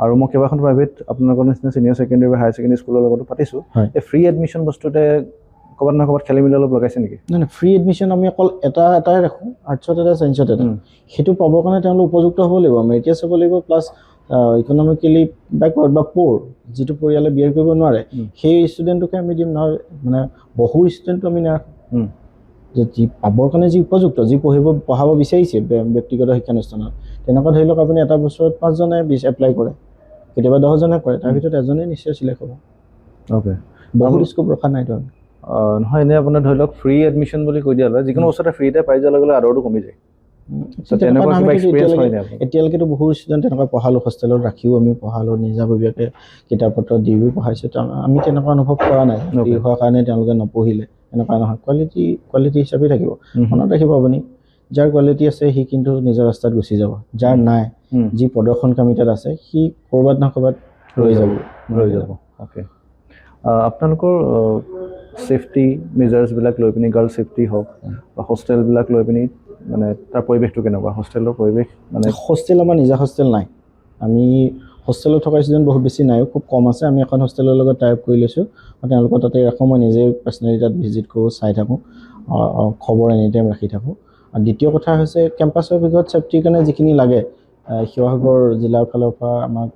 আৰু মই কেইবাখন প্ৰাইভেট আপোনালোকৰ নিচিনা ছিনিয়ৰ ছেকেণ্ডেৰী বা হায়াৰ ছেকেণ্ডেৰী স্কুলৰ লগতো পাতিছোঁ এই ফ্ৰী এডমিশ্যন বস্তুতে ক'ৰবাত নহয় ক'ৰবাত খেলি মেলি অলপ লগাইছে নেকি নাই ফ্ৰী এডমিশ্যন আমি অকল এটাই ৰাখোঁ আৰ্টছত এটা ছায়েন্সত এটা সেইটো পাবৰ কাৰণে তেওঁলোক উপযুক্ত হ'ব লাগিব মেৰিটিয়াছ হ'ব লাগিব প্লাছ ইকনমিকেলি বেকৱাৰ্ড বা প'ৰ যিটো পৰিয়ালে বিয়াৰ কৰিব নোৱাৰে সেই ষ্টুডেণ্টকে আমি দিম নহয় মানে বহু ষ্টুডেণ্টটো আমি নাৰাখোঁ যে যি পাবৰ কাৰণে যি উপযুক্ত যি পঢ়াব বিচাৰিছে ব্যক্তিগত শিক্ষানুষ্ঠানত তেনেকুৱা ধৰি লওক আপুনি এটা বছৰত 5জনে এপ্লাই কৰে কেতিয়াবা 10জনে কৰে তাৰ ভিতৰত এজনে নিশ্চয় চিলেক্ট হ'ব বহুত স্কোপ ৰখা নাইতো আমি নহয় এনেই আপোনাৰ ধৰি লওক ফ্ৰী এডমিশ্যন বুলি কৈ দিয়া হয় যিকোনো বস্তুতে ফ্ৰীতে পাই যোৱাৰ লগে লগে আদৰটো কমি যায় এতিয়ালৈকেতো বহু ষ্টুডেণ্ট তেনেকুৱা পঢ়ালোঁ হোষ্টেলত ৰাখিও আমি পঢ়ালোঁ নিজাববীয়াকৈ কিতাপ পত্ৰ দিও পঢ়াইছোঁ আমি তেনেকুৱা অনুভৱ কৰা নাই ফ্ৰী হোৱাৰ কাৰণে তেওঁলোকে নপঢ়িলে এনেকুৱা নহয় কোৱালিটি হিচাপে থাকিব মনত ৰাখিব আপুনি যাৰ কোৱালিটি আছে সি কিন্তু নিজৰ ৰাস্তাত গুচি যাব যাৰ নাই যি প্ৰদৰ্শনকামী তাত আছে সি ক'ৰবাত নহয় ক'ৰবাত ৰৈ যাব অ'কে আপোনালোকৰ ছেফটি মেজাৰ্ছবিলাক লৈ পিনি গাৰ্ল ছেফটি হওক বা হোষ্টেলবিলাক লৈ পিনি মানে তাৰ পৰিৱেশটো কেনেকুৱা হোষ্টেলৰ পৰিৱেশ মানে হোষ্টেল আমাৰ নিজা হোষ্টেল নাই আমি হোষ্টেলত থকা ষ্টুডেণ্ট বহুত বেছি নাই খুব কম আছে আমি এখন হোষ্টেলৰ লগত টাই আপ কৰি লৈছোঁ আৰু তেওঁলোকৰ তাতে ৰাখোঁ মই নিজে পাৰ্চনেলি তাত ভিজিট কৰোঁ চাই থাকোঁ খবৰ এনি টাইম ৰাখি থাকোঁ আৰু দ্বিতীয় কথা হৈছে কেম্পাছৰ ভিতৰত ছেফটিৰ কাৰণে যিখিনি লাগে শিৱসাগৰ জিলাৰ ফালৰ পৰা আমাক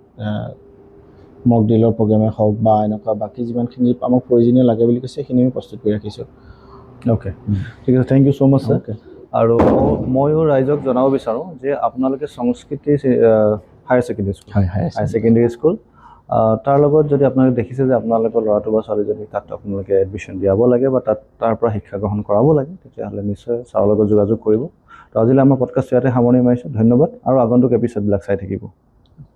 মক ড্ৰিলৰ প্ৰগ্ৰেমে হওক বা এনেকুৱা বাকী যিমানখিনি আমাক প্ৰয়োজনীয় লাগে বুলি কৈছে সেইখিনি আমি প্ৰস্তুত কৰি ৰাখিছোঁ অ'কে ঠিক আছে thank you so' much sir আৰু ময়ো ৰাইজক জনাব বিচাৰোঁ যে আপোনালোকে সংস্কৃতি হায়াৰ ছেকেণ্ডেৰী স্কুল হয় হায়াৰ ছেকেণ্ডেৰী স্কুল তাৰ লগত যদি আপোনালোকে দেখিছে যে আপোনালোকৰ ল'ৰাটো বা ছোৱালীজনী তাত আপোনালোকে এডমিশ্যন দিয়াব লাগে বা তাৰ পৰা শিক্ষা গ্ৰহণ কৰাব লাগে তেতিয়াহ'লে নিশ্চয় ছাৰৰ লগত যোগাযোগ কৰিব তো আজিলৈ আমাৰ পডকাষ্ট ইয়াতে সামৰণি মাৰিছোঁ ধন্যবাদ আৰু আগন্তুক এপিছ'ডবিলাক চাই থাকিব